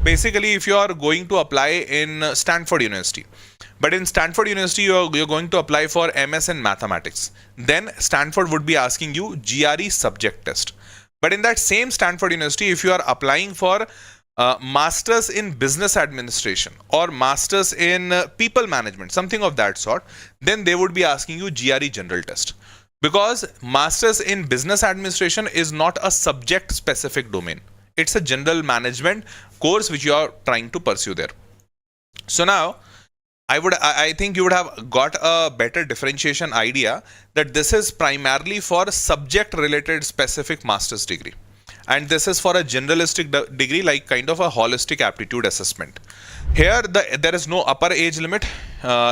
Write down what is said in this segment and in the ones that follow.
basically if you are going to apply in Stanford University, but in Stanford University you're going to apply for MS in mathematics, then Stanford would be asking you GRE subject test. But in that same Stanford University, if you are applying for masters in business administration or masters in people management, something of that sort, then they would be asking you GRE general test, because masters in business administration is not a subject specific domain. It's a general management course which you are trying to pursue there. So now I think you would have got a better differentiation idea that this is primarily for subject related specific master's degree, and this is for a generalistic degree, like kind of a holistic aptitude assessment. Here there is no upper age limit.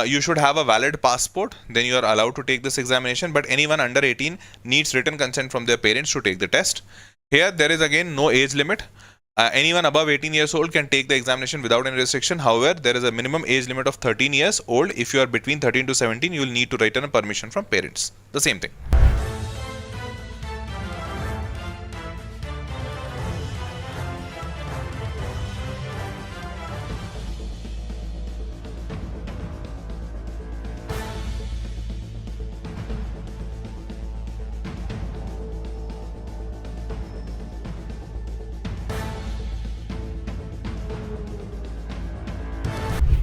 You should have a valid passport, then you are allowed to take this examination, but anyone under 18 needs written consent from their parents to take the test. Here there is again no age limit. Anyone above 18 years old can take the examination without any restriction. However, there is a minimum age limit of 13 years old. If you are between 13 to 17, you will need to write in a permission from parents. The same thing.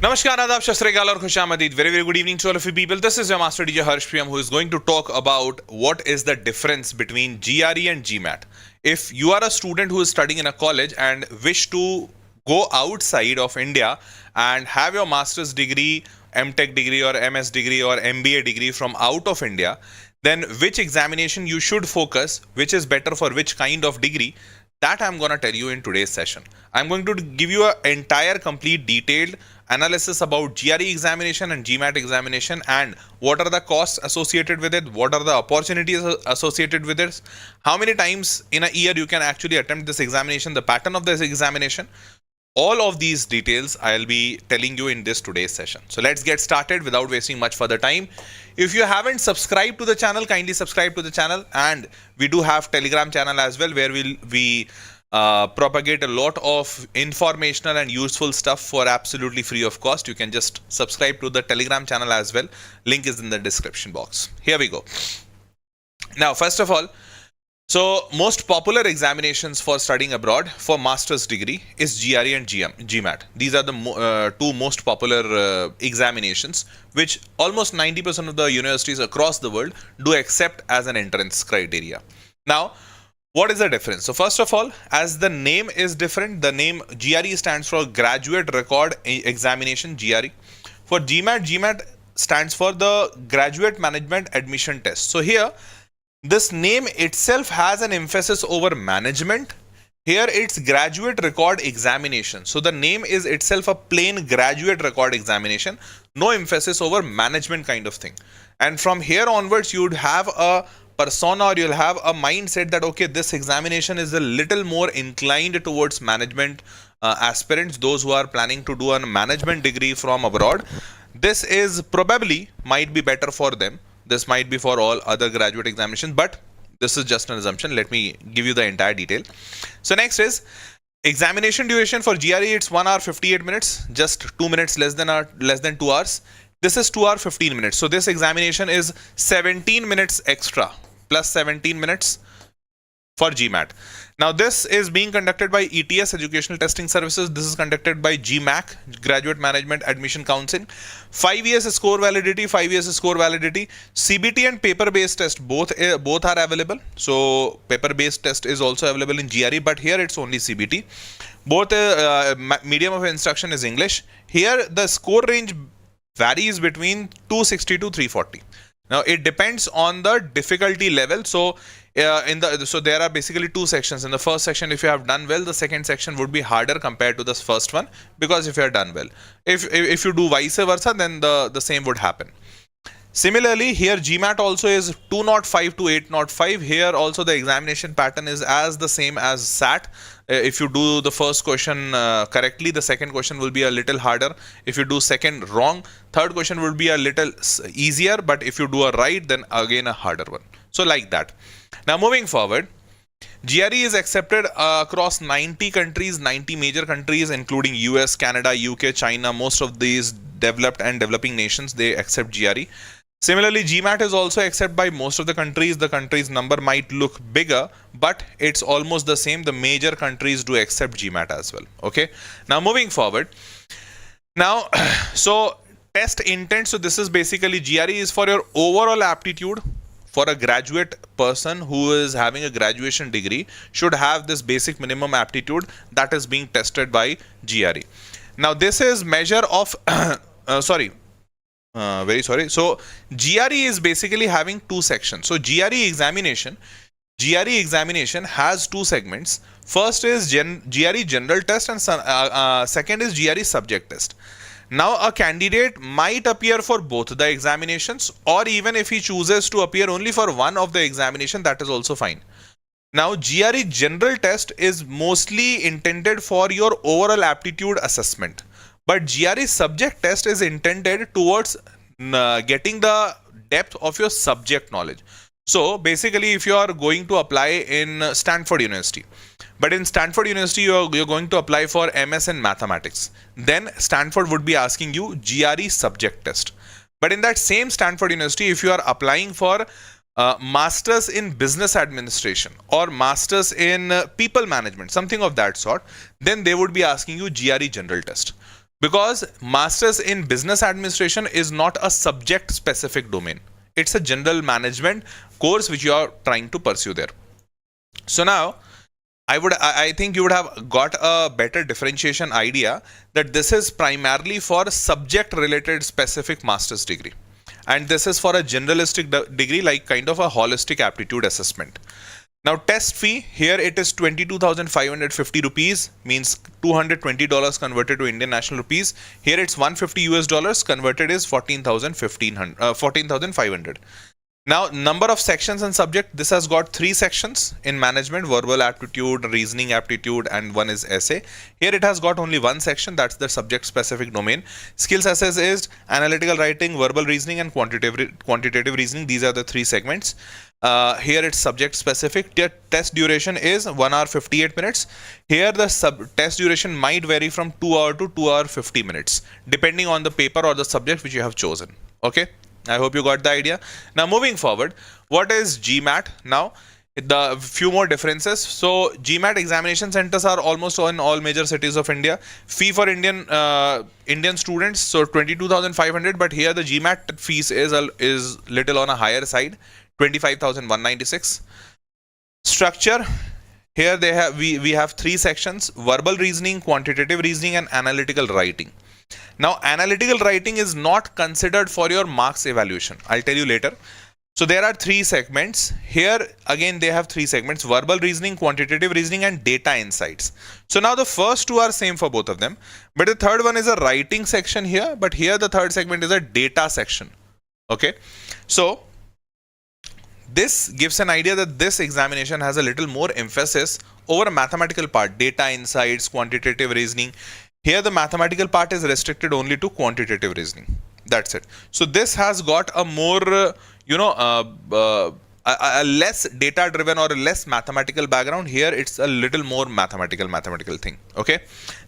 Namaskar, Adab, Shasrekal aur Khushamadid. Very, very good evening to all of you people. This is your Master DJ Harsh PM, who is going to talk about what is the difference between GRE and GMAT. If you are a student who is studying in a college and wish to go outside of India and have your master's degree, MTech degree or MS degree or MBA degree from out of India, then which examination you should focus, which is better for which kind of degree, that I'm going to tell you in today's session. I'm going to give you an entire complete detailed analysis about GRE examination and GMAT examination, and what are the costs associated with it, what are the opportunities associated with it, how many times in a year you can actually attempt this examination, the pattern of this examination. All of these details I'll be telling you in this today's session. So let's get started without wasting much further time. If you haven't subscribed to the channel, kindly subscribe to the channel, and we do have Telegram channel as well, where we propagate a lot of informational and useful stuff for absolutely free of cost. You can just subscribe to the Telegram channel as well. Link is in the description box. Here we go. Now, first of all, so most popular examinations for studying abroad for master's degree is GRE and GMAT. These are the two most popular examinations, which almost 90% of the universities across the world do accept as an entrance criteria. Now, what is the difference? So first of all, as the name is different, the name GRE stands for Graduate Record Examination, GRE. For GMAT stands for the Graduate Management Admission Test. So here, this name itself has an emphasis over management. Here it's Graduate Record Examination. So the name is itself a plain Graduate Record Examination. No emphasis over management kind of thing. And from here onwards, you would have a persona, or you'll have a mindset that, okay, this examination is a little more inclined towards management aspirants, those who are planning to do a management degree from abroad. This is probably might be better for them. This might be for all other graduate examinations, but this is just an assumption. Let me give you the entire detail. So next is examination duration for GRE. It's 1 hour 58 minutes, just 2 minutes less than 2 hours. This is 2 hour 15 minutes. So this examination is 17 minutes extra plus 17 minutes for GMAT. Now this is being conducted by ETS, Educational Testing Services. This is conducted by GMAC, Graduate Management Admission Counselling. 5 years score validity, 5 years score validity. CBT and paper-based test both are available. So paper-based test is also available in GRE, but here it's only CBT. Both medium of instruction is English. Here the score range varies between 260 to 340. Now it depends on the difficulty level. So so there are basically two sections. In the first section, if you have done well, the second section would be harder compared to the first one, because if you have done well, if you do vice versa, then the same would happen. Similarly, here GMAT also is 205 to 805. Here also the examination pattern is as the same as SAT. If you do the first question correctly, the second question will be a little harder. If you do second wrong, third question will be a little easier. But if you do a right, then again a harder one. So like that. Now moving forward, GRE is accepted across 90 countries, 90 major countries, including US, Canada, UK, China. Most of these developed and developing nations, they accept GRE. Similarly, GMAT is also accepted by most of the countries. The countries' number might look bigger, but it's almost the same. The major countries do accept GMAT as well. Okay. Now, moving forward. Now, so test intent. So this is basically GRE is for your overall aptitude. For a graduate person who is having a graduation degree should have this basic minimum aptitude that is being tested by GRE. Now this is measure of very sorry. So GRE is basically having two sections. So GRE examination has two segments. First is GRE general test and second is GRE subject test. Now, a candidate might appear for both the examinations, or even if he chooses to appear only for one of the examination, that is also fine. Now, GRE general test is mostly intended for your overall aptitude assessment, but GRE subject test is intended towards getting the depth of your subject knowledge. So, basically, if you are going to apply in Stanford University, but in Stanford University, you're going to apply for MS in mathematics. Then Stanford would be asking you GRE subject test. But in that same Stanford University, if you are applying for Masters in Business Administration or Masters in People Management, something of that sort, then they would be asking you GRE general test. Because Masters in Business Administration is not a subject specific domain. It's a general management course which you are trying to pursue there. So now, I think you would have got a better differentiation idea that this is primarily for subject related specific master's degree, and this is for a generalistic degree, like kind of a holistic aptitude assessment. Now test fee here, it is 22,550 rupees, means $220 converted to Indian national rupees. Here it's 150 US dollars, converted is 14,500. Now, number of sections and subject, this has got 3 sections in management: verbal aptitude, reasoning aptitude, and one is essay. Here it has got only one section, that's the subject specific domain. Skills assessed, analytical writing, verbal reasoning, and quantitative reasoning. These are the 3 segments. Here it's subject specific. Test duration is 1 hour 58 minutes. Here the test duration might vary from 2 hour to 2 hour 50 minutes, depending on the paper or the subject which you have chosen. Okay. I hope you got the idea. Now moving forward, what is GMAT? Now the few more differences. So GMAT examination centers are almost in all major cities of India. Fee for Indian students, so 22,500, but here the GMAT fees is little on a higher side, 25,196. Structure, here we have 3 sections: verbal reasoning, quantitative reasoning, and analytical writing. Now, analytical writing is not considered for your marks evaluation. I'll tell you later. So there are 3 segments. Here again they have 3 segments: verbal reasoning, quantitative reasoning, and data insights. So now the first 2 are same for both of them, but the third one is a writing section here, but here the third segment is a data section. Okay, so this gives an idea that this examination has a little more emphasis over a mathematical part: data insights, quantitative reasoning. Here the mathematical part is restricted only to quantitative reasoning. That's it. So this has got a more, a less data driven or a less mathematical background. Here it's a little more mathematical thing. Okay.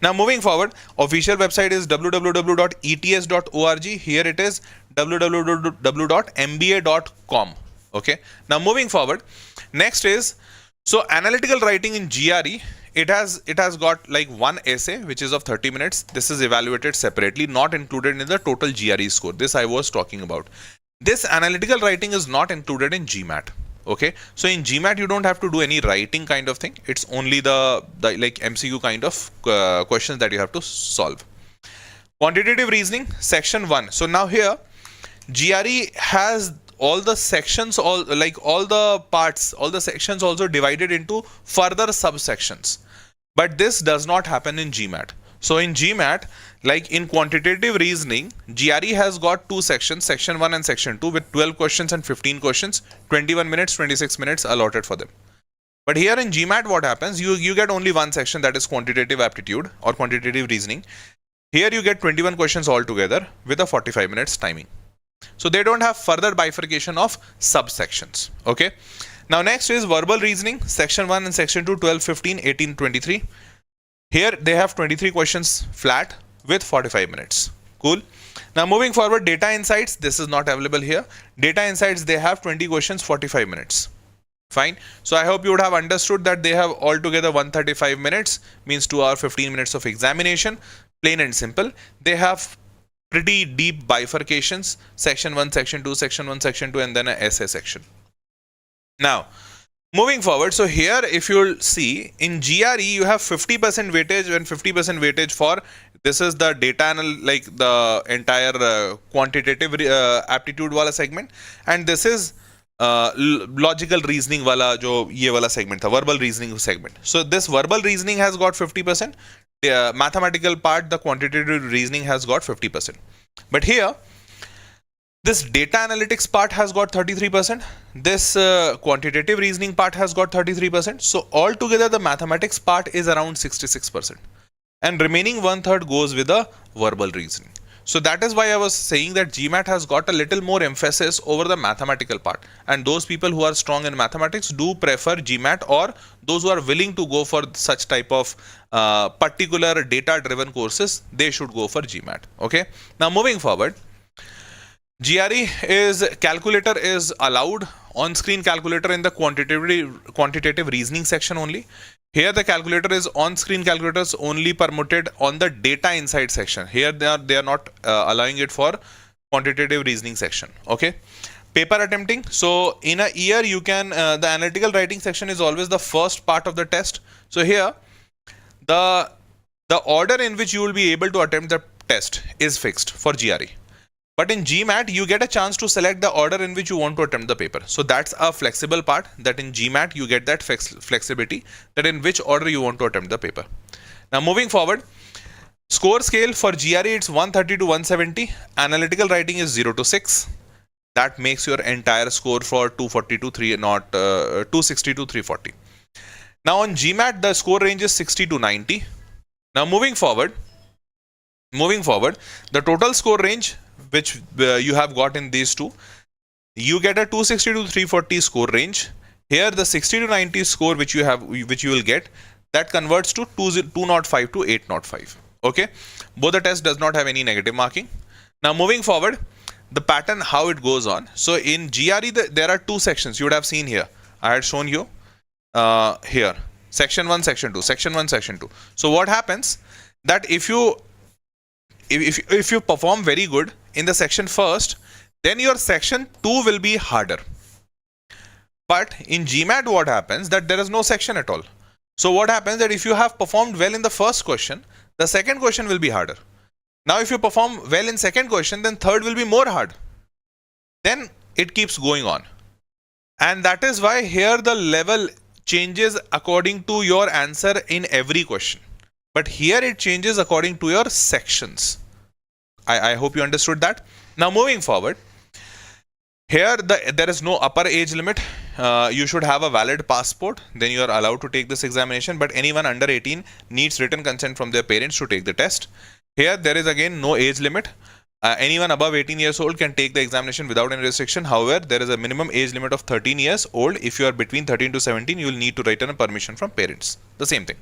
Now moving forward, official website is www.ets.org. Here it is www.mba.com. Okay. Now moving forward, next is, so analytical writing in GRE, it has got like one essay which is of 30 minutes. This is evaluated separately, not included in the total GRE score. This I was talking about. This analytical writing is not included in GMAT. Okay, so in GMAT you don't have to do any writing kind of thing. It's only the like MCQ kind of questions that you have to solve. Quantitative reasoning, section 1. So now here GRE has all the sections, all the parts, all the sections also divided into further subsections. But this does not happen in GMAT. So in GMAT, like in quantitative reasoning, GRE has got 2 sections, section 1 and section 2, with 12 questions and 15 questions, 21 minutes, 26 minutes allotted for them. But here in GMAT, what happens? You get only one section, that is quantitative aptitude or quantitative reasoning. Here you get 21 questions altogether with a 45 minutes timing. So they don't have further bifurcation of subsections. Okay. Now next is verbal reasoning, section 1 and section 2, 12, 15, 18, 23. Here they have 23 questions flat with 45 minutes. Cool. Now moving forward, data insights, this is not available here. Data insights, they have 20 questions, 45 minutes. Fine. So I hope you would have understood that they have altogether 135 minutes, means 2 hours 15 minutes of examination. Plain and simple. They have pretty deep bifurcations, section 1, section 2, section 1, section 2, and then a essay section. Now moving forward, so here if you'll see in GRE you have 50% weightage and 50% weightage for, this is the data like the entire quantitative aptitude wala segment, and this is logical reasoning wala jo ye wala segment tha, verbal reasoning segment. So this verbal reasoning has got 50%, mathematical part, the quantitative reasoning has got 50%. But here this data analytics part has got 33%. This quantitative reasoning part has got 33%. So altogether the mathematics part is around 66%. And remaining 1/3 goes with the verbal reasoning. So that is why I was saying that GMAT has got a little more emphasis over the mathematical part. And those people who are strong in mathematics do prefer GMAT, or those who are willing to go for such type of particular data driven courses, they should go for GMAT. Okay. Now moving forward, GRE is calculator is allowed, on-screen calculator in the quantitative reasoning section only. Here the calculator is on-screen calculators only permitted on the data insight section. Here they are not allowing it for quantitative reasoning section. Okay. Paper attempting. So in a year you can the analytical writing section is always the first part of the test. So here the order in which you will be able to attempt the test is fixed for GRE. But in GMAT, you get a chance to select the order in which you want to attempt the paper. So that's a flexible part, that in GMAT you get that flexibility, that in which order you want to attempt the paper. Now moving forward, score scale for GRE it's 130 to 170. Analytical writing is 0 to 6. That makes your entire score for 240 to 260 to 340. Now on GMAT the score range is 60 to 90. Now moving forward, the total score range which you have got in these two, you get a 260 to 340 score range. Here the 60 to 90 score which you will get, that converts to 205 to 805. Okay, both the test does not have any negative marking. Now moving forward, the pattern how it goes on. So in GRE there are two sections you would have seen here. I had shown you here, section 1, section 2, section 1, section 2. So what happens that if you perform very good in the section first, then your section 2 will be harder. But in GMAT what happens that there is no section at all. So what happens that if you have performed well in the first question, the second question will be harder. Now if you perform well in second question, then third will be more hard. Then it keeps going on. And that is why here the level changes according to your answer in every question. But here it changes according to your sections. I hope you understood that. Now moving forward, here there is no upper age limit. You should have a valid passport, then you are allowed to take this examination. But anyone under 18 needs written consent from their parents to take the test. Here there is again no age limit. Anyone above 18 years old can take the examination without any restriction. However, there is a minimum age limit of 13 years old. If you are between 13 to 17, you will need to write a permission from parents. The same thing.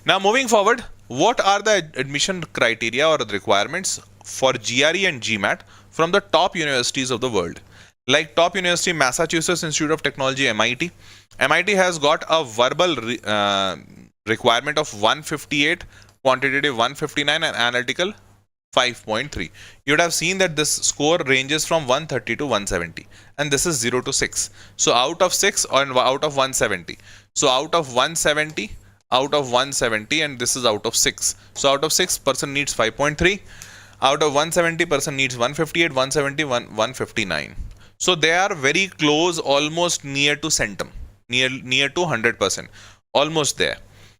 Now moving forward, what are the admission criteria or the requirements for GRE and GMAT from the top universities of the world? Like top university, Massachusetts Institute of Technology, MIT. MIT has got a verbal requirement of 158, quantitative 159 and analytical 5.3. You would have seen that this score ranges from 130 to 170 and this is 0 to 6. So out of 6 or out of 170. So out of 170 and this is out of 6. So out of 6 person needs 5.3. Out of 170 person needs 158, 170, 159. So they are very close, almost near to centum, near to 100%, almost there.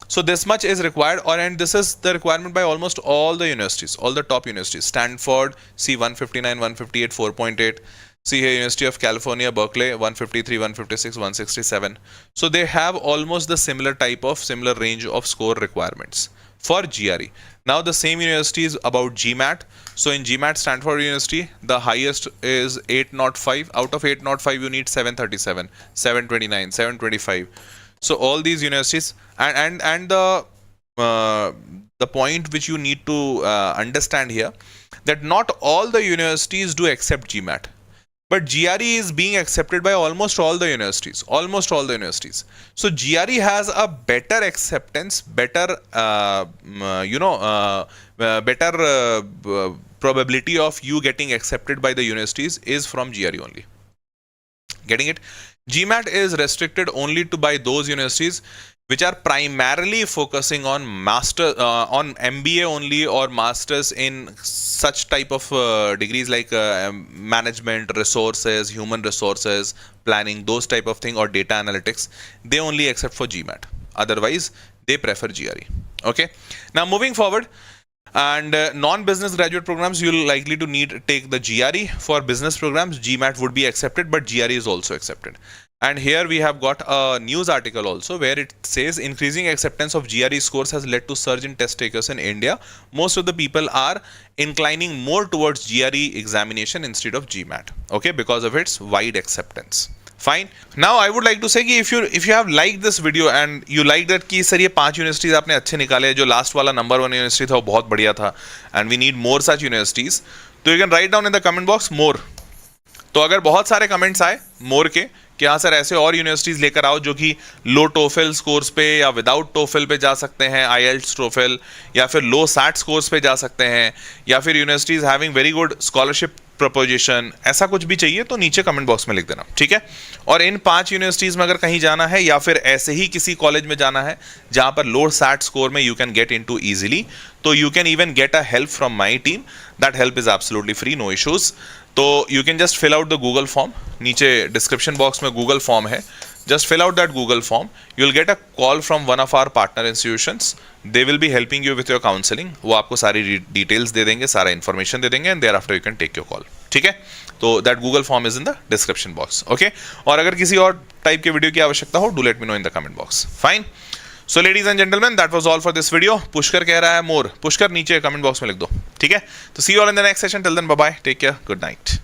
So this much is required, and this is the requirement by almost all the universities, all the top universities. Stanford, see 159, 158, 4.8. See here University of California, Berkeley, 153, 156, 167. So they have almost the similar range of score requirements for GRE. Now the same university is about GMAT. So in GMAT, Stanford University, the highest is 805. Out of 805, you need 737, 729, 725. So all these universities, and the point which you need to understand here, that not all the universities do accept GMAT. But GRE is being accepted by almost all the universities. Almost all the universities. So GRE has a better acceptance, better, better probability of you getting accepted by the universities is from GRE only. Getting it? GMAT is restricted only to by those universities which are primarily focusing on on MBA only, or masters in such type of degrees like management, resources, human resources, planning, those type of thing, or data analytics. They only accept for GMAT. Otherwise, they prefer GRE. Okay. Now moving forward, and non-business graduate programs, you'll likely to need take the GRE. For business programs, GMAT would be accepted, but GRE is also accepted. And here we have got a news article also where it says increasing acceptance of GRE scores has led to surge in test takers in India. Most of the people are inclining more towards GRE examination instead of GMAT. Okay, because of its wide acceptance. Fine. Now I would like to say कि if you have liked this video and you like that कि sir ये 5 universities आपने अच्छे निकाले, जो last वाला number 1 university था वो बहुत बढ़िया था, and we need more such universities, तो you can write down in the comment box more. तो अगर बहुत सारे कमेंट्स आए मोर के कि हाँ सर ऐसे और यूनिवर्सिटीज लेकर आओ जो कि लो टोफेल स्कोर्स पे या विदाउट टोफेल पे जा सकते हैं, आईएलटीएस टोफेल, या फिर लो सैट स्कोर्स पे जा सकते हैं, या फिर universities having very good scholarship preposition, ऐसा कुछ भी चाहिए तो नीचे कमेंट बॉक्स में लिख देना, ठीक है। और इन 5 यूनिवर्सिटीज में अगर कहीं जाना है या फिर ऐसे ही किसी कॉलेज में जाना है जहां पर लो सैट स्कोर में you can get into easily, तो you can even get a help from my team. That help is absolutely free, no issues. तो you can just fill out the Google form, नीचे description box में Google form है, just fill out that Google form. You'll get a call from one of our partner institutions. They will be helping you with your counseling. वो आपको सारी details दे देंगे, सारा information दे देंगे, and thereafter you can take your call. ठीक है? तो that Google form is in the description box. Okay? और अगर किसी और टाइप के वीडियो की आवश्यकता हो, do let me know in the comment box. Fine? So ladies and gentlemen, that was all for this video. Pushkar कह रहा है more. पुष्कर नीचे comment box में लिख दो. ठीक है? तो see you all in the next session. Till then, bye bye. Take care. Good night.